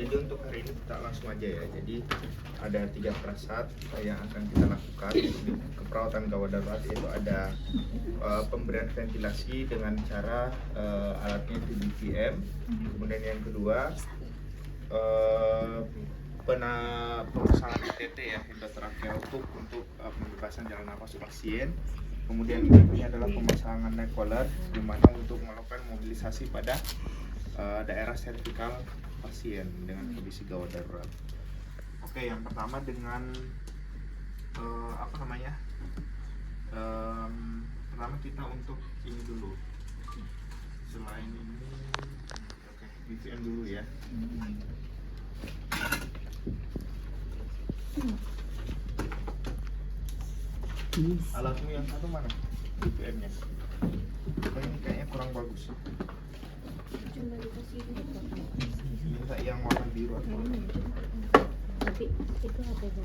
Jadi untuk hari ini kita langsung aja ya. Jadi ada 3 prasat yang akan kita lakukan di keperawatan gawat darurat, yaitu ada pemberian ventilasi dengan cara alatnya itu BVM. Kemudian yang kedua pemasangan ITT ya, endotracheal tube untuk pembebasan jalan nafas pasien. Kemudian berikutnya adalah pemasangan neck collar, di mana untuk melakukan mobilisasi pada daerah servikal pasien dengan kondisi gawat darurat. Oke, yang pertama dengan pertama kita untuk ini dulu. Selain ini, oke, BVM dulu ya. Alatmu yang satu mana? BVM-nya. Oh, ini kayaknya kurang bagus. Minta yang warna biru atau tapi itu apa ya?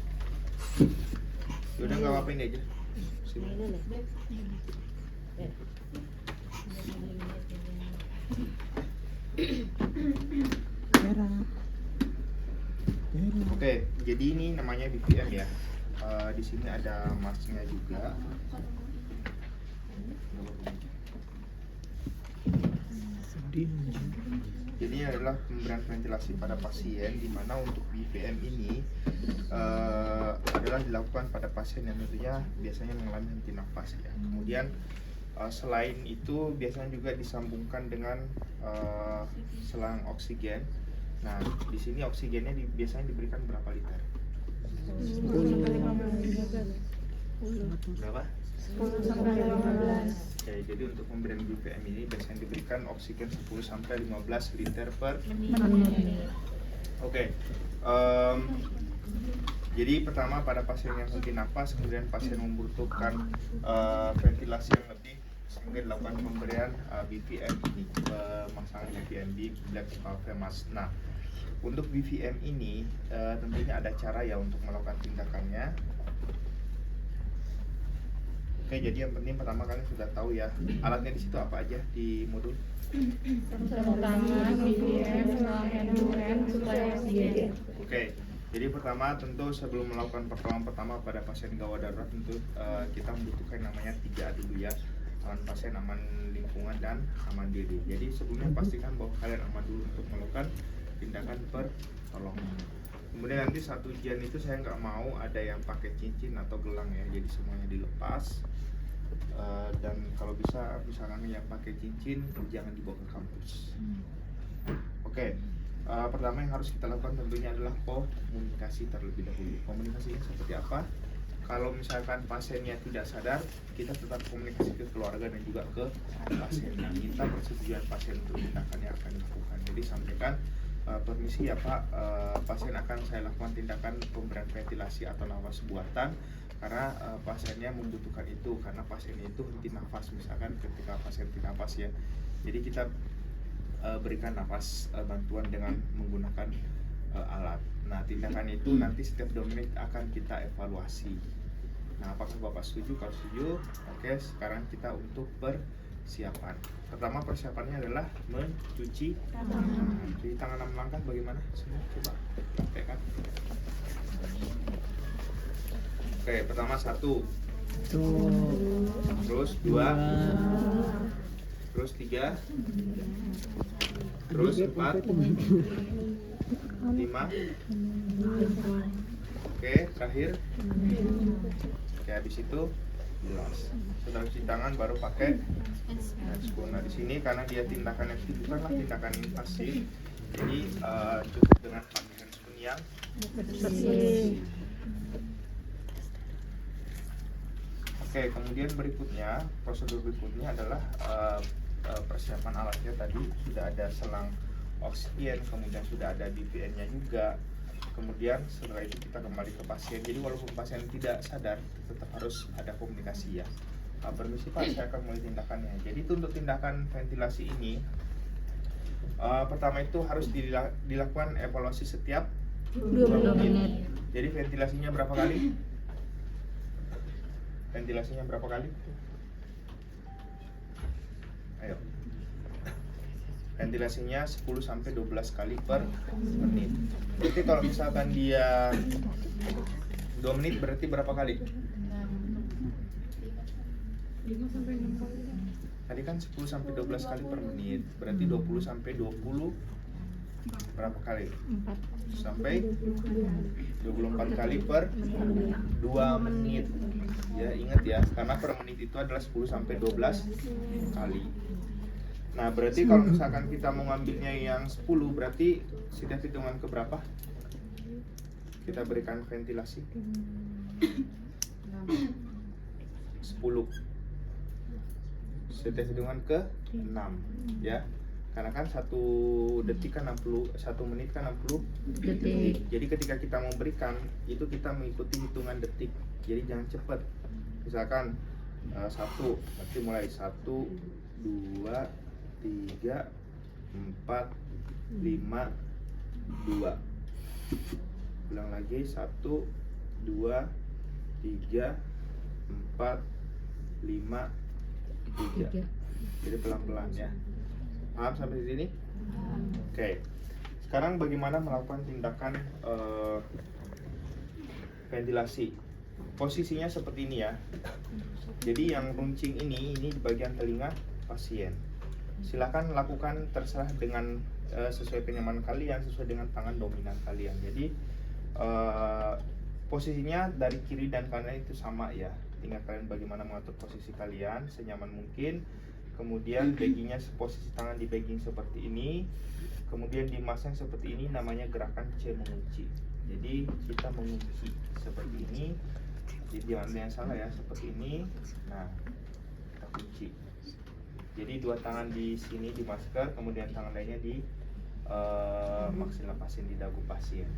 Yaudah nggak apa-apa, ini aja. Sini. Oke, jadi ini namanya BVM ya. Di sini ada masknya juga. Jadi ini adalah pemberian ventilasi pada pasien, di mana untuk BVM ini adalah dilakukan pada pasien yang tentunya biasanya mengalami henti nafas ya. Kemudian selain itu biasanya juga disambungkan dengan selang oksigen. Nah, di sini oksigennya biasanya diberikan berapa liter? Berapa? 10-15. Oke, jadi untuk pemberian BVM ini biasanya diberikan oksigen 10-15 liter per menit. Oke, jadi pertama pada pasien yang henti nafas, kemudian pasien membutuhkan ventilasi yang lebih, sehingga dilakukan pemberian BVM ini, pemasangan BVM di black valve mask. Nah, untuk BVM ini tentunya ada cara ya untuk melakukan tindakannya. Oke, jadi yang penting pertama kalian sudah tahu ya alatnya di situ apa aja di modul. Pertama BVM, hand-to-hand, supaya oksigen. Oke, jadi pertama tentu sebelum melakukan pertolongan pertama pada pasien gawat darurat, tentu kita membutuhkan namanya 3A dulu ya. Aman pasien, aman lingkungan, dan aman diri. Jadi sebelumnya pastikan bahwa kalian aman dulu untuk melakukan tindakan pertolongan. Kemudian nanti saat ujian itu saya nggak mau ada yang pakai cincin atau gelang ya, jadi semuanya dilepas. Dan kalau bisa misalkan yang pakai cincin jangan dibawa ke kampus. Oke, pertama yang harus kita lakukan tentunya adalah komunikasi terlebih dahulu. Komunikasinya seperti apa? Kalau misalkan pasiennya tidak sadar, kita tetap komunikasi ke keluarga dan juga ke pasien. Nah, minta persetujuan pasien untuk tindakan yang akan dilakukan. Jadi sampaikan, permisi ya Pak, pasien akan saya lakukan tindakan pemberian ventilasi atau nafas buatan karena pasiennya membutuhkan itu, karena pasiennya itu henti nafas, misalkan ketika pasien henti nafas ya. Jadi kita berikan nafas bantuan dengan menggunakan alat. Nah, tindakan itu nanti setiap 2 menit akan kita evaluasi. Nah, apakah Bapak setuju? Kalau setuju, oke, sekarang kita untuk persiapan. Pertama persiapannya adalah mencuci tangan. Cuci tangan 6 langkah bagaimana? Semua coba praktekkan. Oke, pertama 1, terus 2, terus 3, terus 4, 5. Oke, terakhir. Oke, habis itu gelas. Setelah cuci tangan baru pakai handscoon. Nah, di sini karena dia tindakan itu bukanlah tindakan invasif, jadi cukup dengan pakai handscoon yang bersih. Oke, kemudian berikutnya, prosedur berikutnya adalah persiapan alatnya. Tadi sudah ada selang oksigen, kemudian sudah ada BVM-nya juga. Kemudian setelah itu kita kembali ke pasien. Jadi walaupun pasien tidak sadar, tetap harus ada komunikasi ya. Permisi Pak, saya akan mulai tindakannya. Jadi untuk tindakan ventilasi ini, pertama itu harus dilakukan evaluasi setiap 20 menit. Jadi ventilasinya berapa kali? Ventilasinya berapa kali? Ayo. ventilasinya 10 sampai 12 kali per menit. Berarti kalau misalkan dia 2 menit berarti berapa kali? 5 sampai 6 kali. Tadi kan 10 sampai 12 kali per menit. Berarti 20 sampai 20 berapa kali? 4 Sampai 24 kali per 2 menit. Ya, ingat ya, karena per menit itu adalah 10 sampai 12 kali. Nah, berarti kalau misalkan kita mau ngambilnya yang 10, berarti setiap hitungan ke berapa? Kita berikan ventilasi 10. Setiap hitungan ke 6, ya. Karena kan 1 detik kan 60, 1 menit kan 60 detik. Jadi ketika kita memberikan itu kita mengikuti hitungan detik. Jadi jangan cepat. Misalkan 1, berarti mulai 1, 2, 3, 4, 5, 2. Ulang lagi 1, 2, 3, 4, 5, 3. Jadi pelan-pelan ya. Paham sampai di sini? Oke. Sekarang bagaimana melakukan tindakan ventilasi? Posisinya seperti ini ya. Jadi yang runcing ini di bagian telinga pasien. Silakan lakukan terserah dengan sesuai kenyamanan kalian, sesuai dengan tangan dominan kalian. Jadi posisinya dari kiri dan kanan itu sama ya. Tinggal kalian bagaimana mengatur posisi kalian senyaman mungkin. Kemudian baggingnya posisi tangan di bagging seperti ini. Kemudian dimasang seperti ini, namanya gerakan C mengunci. Jadi kita mengunci seperti ini. Jadi jangan ada yang salah ya, seperti ini. Nah, kita kunci. Jadi 2 tangan di sini di masker, kemudian tangan lainnya di maksimal pasien, di dagu pasien.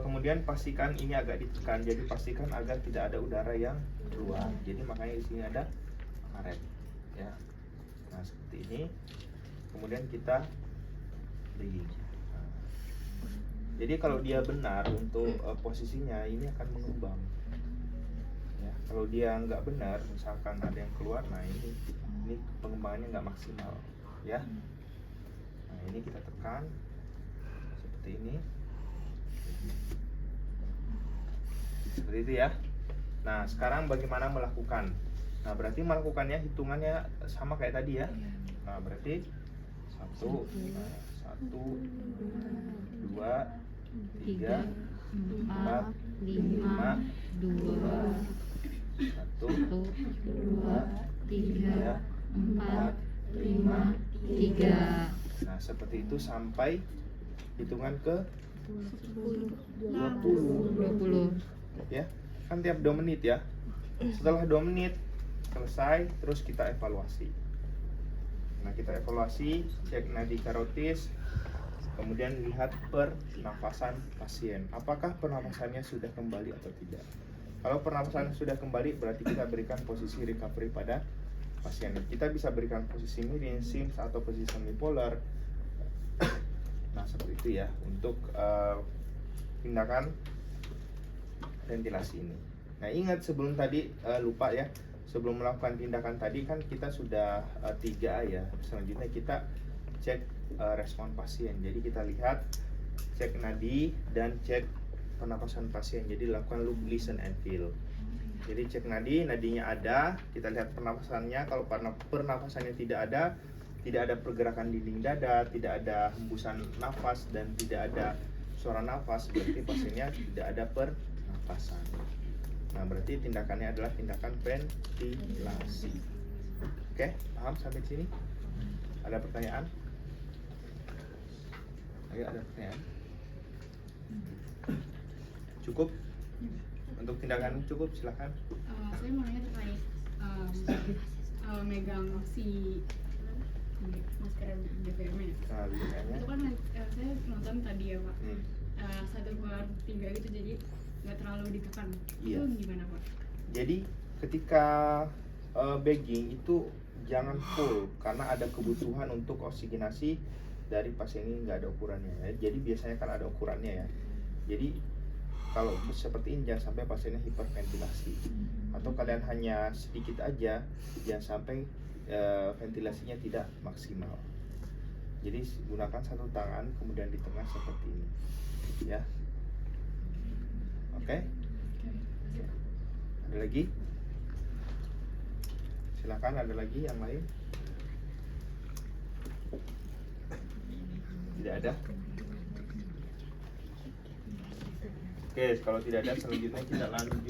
Kemudian pastikan ini agak ditekan, jadi pastikan agar tidak ada udara yang keluar. Jadi makanya di sini ada karet, ya. Nah seperti ini. Kemudian kita breathing. Nah, jadi kalau dia benar untuk posisinya ini akan mengembang. Ya, kalau dia nggak benar, misalkan ada yang keluar, nah ini pengembangannya nggak maksimal, ya. Nah ini kita tekan seperti ini. Seperti itu ya. Nah sekarang bagaimana melakukan? Nah berarti melakukannya hitungannya sama kayak tadi ya. Nah berarti 1, 2, 3, 4, 5, 2, 1, 2, 3, 4, 5, 3. Nah seperti itu sampai hitungan ke 20. Ya, kan tiap 2 menit ya. Setelah 2 menit selesai, terus kita evaluasi. Nah, kita evaluasi, cek nadi karotis, kemudian lihat pernafasan pasien. Apakah pernafasannya sudah kembali atau tidak? Kalau pernafasannya sudah kembali, berarti kita berikan posisi recovery pada pasien. Kita bisa berikan posisi miring, sims, atau posisi semipolar. Nah, seperti itu ya untuk tindakan ventilasi ini. Nah, ingat sebelum tadi lupa ya. Sebelum melakukan tindakan tadi kan kita sudah 3A ya. Selanjutnya kita cek respon pasien. Jadi kita lihat, cek nadi dan cek pernapasan pasien. Jadi lakukan look, listen and feel. Jadi cek nadi, nadinya ada, kita lihat pernapasannya. Kalau pernapasannya tidak ada pergerakan dinding dada, tidak ada hembusan nafas dan tidak ada suara nafas, berarti pasiennya tidak ada pernapasan. Nah, berarti tindakannya adalah tindakan ventilasi. Oke, paham sampai sini? Ada pertanyaan? Ayo, ada pertanyaan? Cukup? Untuk tindakan cukup, silahkan. Saya mau nanya terkait megang si masker BPM-nya. Nah, BPM-nya. Itu kan saya nonton tadi ya Pak. 1/3 gitu, jadi nggak terlalu ditekan. Iya. Itu gimana Pak? Jadi ketika bagging itu jangan full karena ada kebutuhan untuk oksigenasi dari pasien ini, nggak ada ukurannya ya. Jadi biasanya kan ada ukurannya ya. Jadi kalau seperti ini jangan sampai pasiennya hiperventilasi, atau kalian hanya sedikit aja, jangan sampai ventilasinya tidak maksimal. Jadi gunakan satu tangan kemudian di tengah seperti ini, ya. Oke? Ada lagi? Silakan, ada lagi yang lain? Tidak ada? Oke, kalau tidak ada selanjutnya kita lanjut.